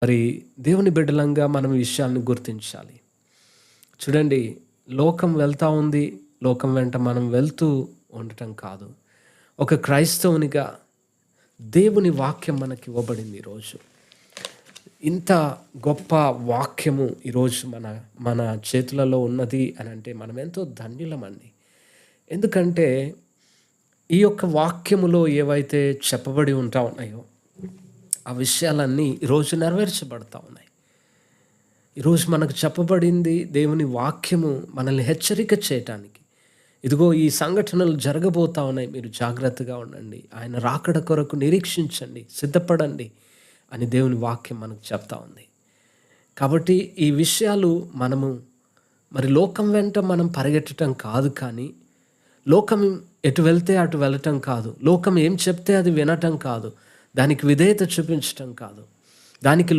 మరి దేవుని బిడ్డలంగా మనం ఈ విషయాలను గుర్తించాలి. చూడండి, లోకం వెళ్తా ఉంది. లోకం వెంట మనం వెళ్తూ ఉండటం కాదు. ఒక క్రైస్తవునిగా దేవుని వాక్యం మనకి ఇవ్వబడింది ఈరోజు. ఇంత గొప్ప వాక్యము ఈరోజు మన చేతులలో ఉన్నది అని అంటే మనం ఎంతో ధన్యులమండి. ఎందుకంటే ఈ యొక్క వాక్యములో ఏవైతే చెప్పబడి ఉంటా ఉన్నాయో ఆ విషయాలన్నీ ఈరోజు నెరవేర్చబడతా ఉన్నాయి. ఈరోజు మనకు చెప్పబడింది దేవుని వాక్యము మనల్ని హెచ్చరిక చేయటానికి. ఇదిగో ఈ సంఘటనలు జరగబోతా ఉన్నాయి, మీరు జాగ్రత్తగా ఉండండి, ఆయన రాకడ కొరకు నిరీక్షించండి, సిద్ధపడండి అని దేవుని వాక్యం మనకు చెప్తా ఉంది. కాబట్టి ఈ విషయాలు మనము మరి లోకం వెంట మనం పరిగెట్టడం కాదు, కానీ లోకం ఎటు వెళ్తే అటు వెళ్ళటం కాదు, లోకం ఏం చెప్తే అది వినటం కాదు, దానికి విధేయత చూపించటం కాదు, దానికి